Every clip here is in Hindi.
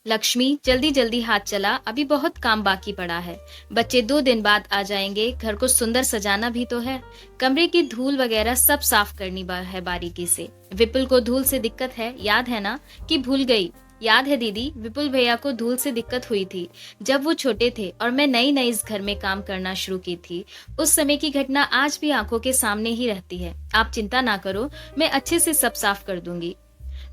लक्ष्मी, जल्दी जल्दी हाथ चला, अभी बहुत काम बाकी पड़ा है। बच्चे 2 दिन बाद आ जाएंगे, घर को सुंदर सजाना भी तो है। कमरे की धूल वगैरह सब साफ करनी है बारीकी से। विपुल को धूल से दिक्कत है, याद है ना? कि भूल गई? याद है दीदी, विपुल भैया को धूल से दिक्कत हुई थी जब वो छोटे थे और मैं नई नई इस घर में काम करना शुरू की थी। उस समय की घटना आज भी आंखों के सामने ही रहती है। आप चिंता ना करो, मैं अच्छे से सब साफ कर दूंगी।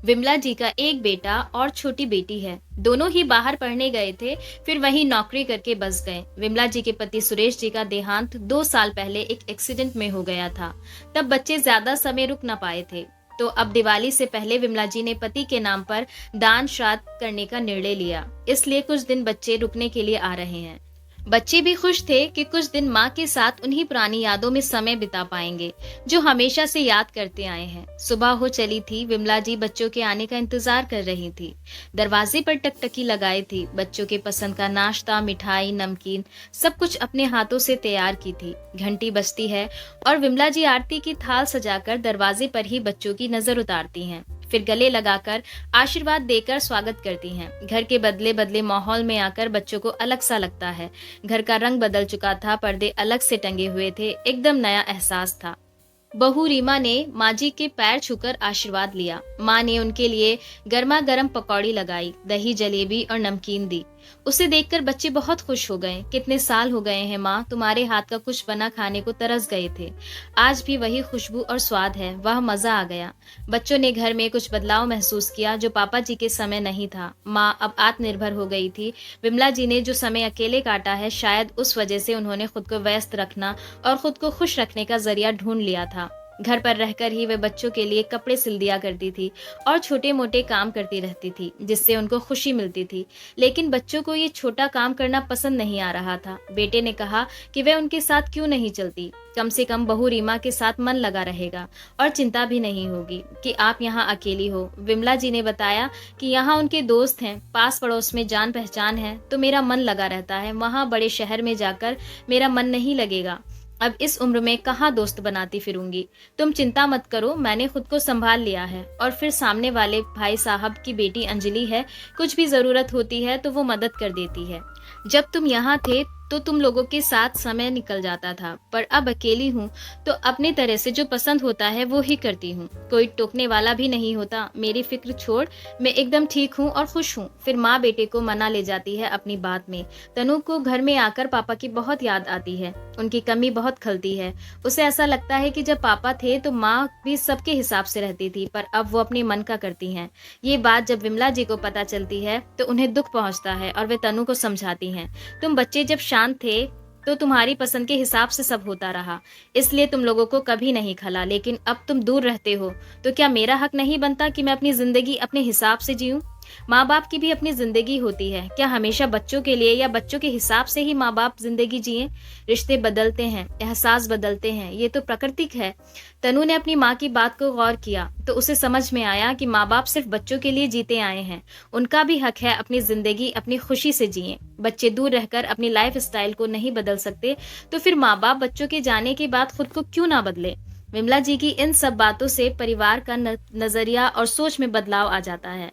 विमला जी का एक बेटा और छोटी बेटी है। दोनों ही बाहर पढ़ने गए थे, फिर वहीं नौकरी करके बस गए। विमला जी के पति सुरेश जी का देहांत 2 साल पहले एक एक्सीडेंट में हो गया था। तब बच्चे ज्यादा समय रुक न पाए थे, तो अब दिवाली से पहले विमला जी ने पति के नाम पर दान श्राद्ध करने का निर्णय लिया। इसलिए कुछ दिन बच्चे रुकने के लिए आ रहे हैं। बच्चे भी खुश थे कि कुछ दिन माँ के साथ उन्हीं पुरानी यादों में समय बिता पाएंगे जो हमेशा से याद करते आए हैं। सुबह हो चली थी, विमला जी बच्चों के आने का इंतजार कर रही थी। दरवाजे पर टकटकी लगाई थी, बच्चों के पसंद का नाश्ता, मिठाई, नमकीन सब कुछ अपने हाथों से तैयार की थी। घंटी बजती है और विमला जी आरती की थाल सजाकर दरवाजे पर ही बच्चों की नजर उतारती हैं। फिर गले लगाकर आशीर्वाद देकर स्वागत करती हैं। घर के बदले बदले माहौल में आकर बच्चों को अलग सा लगता है। घर का रंग बदल चुका था, पर्दे अलग से टंगे हुए थे, एकदम नया एहसास था। बहू रीमा ने माँ जी के पैर छूकर आशीर्वाद लिया। माँ ने उनके लिए गर्मा गर्म पकौड़ी लगाई, दही, जलेबी और नमकीन दी। उसे देखकर बच्चे बहुत खुश हो गए। कितने साल हो गए हैं माँ, तुम्हारे हाथ का कुछ बना खाने को तरस गए थे। आज भी वही खुशबू और स्वाद है, वह मजा आ गया। बच्चों ने घर में कुछ बदलाव महसूस किया जो पापा जी के समय नहीं था। माँ अब आत्मनिर्भर हो गई थी। विमला जी ने जो समय अकेले काटा है, शायद उस वजह से उन्होंने खुद को व्यस्त रखना और खुद को खुश रखने का जरिया ढूंढ लिया था। घर पर रहकर ही वे बच्चों के लिए कपड़े सिल दिया करती थी और छोटे मोटे काम करती रहती थी, जिससे उनको खुशी मिलती थी। लेकिन बच्चों को ये छोटा काम करना पसंद नहीं आ रहा था। बेटे ने कहा कि वह उनके साथ क्यों नहीं चलती, कम से कम बहू रीमा के साथ मन लगा रहेगा और चिंता भी नहीं होगी कि आप यहाँ अकेली हो। विमला जी ने बताया कि यहाँ उनके दोस्त हैं, पास पड़ोस में जान पहचान है, तो मेरा मन लगा रहता है। वहाँ बड़े शहर में जाकर मेरा मन नहीं लगेगा। अब इस उम्र में कहाँ दोस्त बनाती फिरूंगी। तुम चिंता मत करो, मैंने खुद को संभाल लिया है। और फिर सामने वाले भाई साहब की बेटी अंजलि है, कुछ भी जरूरत होती है तो वो मदद कर देती है। जब तुम यहाँ थे तो तुम लोगों के साथ समय निकल जाता था, पर अब अकेली हूँ तो अपने तरह से जो पसंद होता है वो ही करती हूँ। कोई टोकने वाला भी नहीं होता। मेरी फिक्र छोड़, मैं एकदम ठीक हूँ और खुश हूँ। फिर माँ बेटे को मना ले जाती है अपनी बात में। तनु को घर में आकर पापा की बहुत याद आती है, उनकी कमी बहुत खलती है। उसे ऐसा लगता है कि जब पापा थे तो माँ भी सबके हिसाब से रहती थी, पर अब वो अपने मन का करती हैं। ये बात जब विमला जी को पता चलती है तो उन्हें दुख पहुंचता है और वे तनु को समझाती हैं, तुम बच्चे जब शांत थे तो तुम्हारी पसंद के हिसाब से सब होता रहा, इसलिए तुम लोगों को कभी नहीं खला। लेकिन अब तुम दूर रहते हो तो क्या मेरा हक नहीं बनता कि मैं अपनी जिंदगी अपने हिसाब से जीऊं? माँ बाप की भी अपनी जिंदगी होती है। क्या हमेशा बच्चों के लिए या बच्चों के हिसाब से ही माँ बाप जिंदगी जिए? रिश्ते बदलते हैं, एहसास बदलते हैं, ये तो प्राकृतिक है। तनु ने अपनी माँ की बात को गौर किया तो उसे समझ में आया कि माँ बाप सिर्फ बच्चों के लिए जीते आए हैं। उनका भी हक है अपनी जिंदगी अपनी खुशी से जिए। बच्चे दूर रहकर अपनी लाइफ स्टाइल को नहीं बदल सकते, तो फिर माँ बाप बच्चों के जाने के बाद खुद को क्यों ना बदले? विमला जी की इन सब बातों से परिवार का नजरिया और सोच में बदलाव आ जाता है।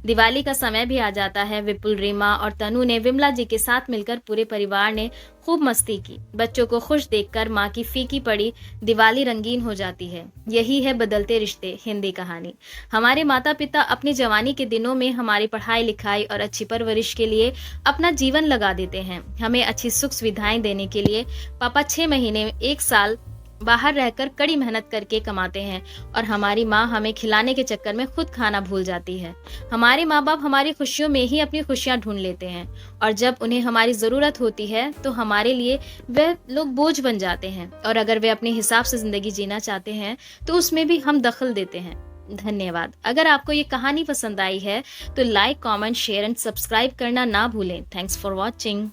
दिवाली का समय भी आ जाता है। विपुल, रीमा और तनु ने विमला जी के साथ मिलकर पूरे परिवार ने खूब मस्ती की। बच्चों को खुश देखकर माँ की फीकी पड़ी दिवाली रंगीन हो जाती है। यही है बदलते रिश्ते, हिंदी कहानी। हमारे माता पिता अपनी जवानी के दिनों में हमारी पढ़ाई लिखाई और अच्छी परवरिश के लिए अपना जीवन लगा देते हैं। हमें अच्छी सुख सुविधाएं देने के लिए पापा 6 महीने 1 साल बाहर रहकर कड़ी मेहनत करके कमाते हैं और हमारी माँ हमें खिलाने के चक्कर में खुद खाना भूल जाती है। हमारे माँ बाप हमारी खुशियों में ही अपनी खुशियाँ ढूंढ लेते हैं और जब उन्हें हमारी जरूरत होती है तो हमारे लिए वे लोग बोझ बन जाते हैं, और अगर वे अपने हिसाब से जिंदगी जीना चाहते हैं तो उसमें भी हम दखल देते हैं। धन्यवाद। अगर आपको ये कहानी पसंद आई है तो like, comment, share and subscribe करना ना भूलें। Thanks for watching.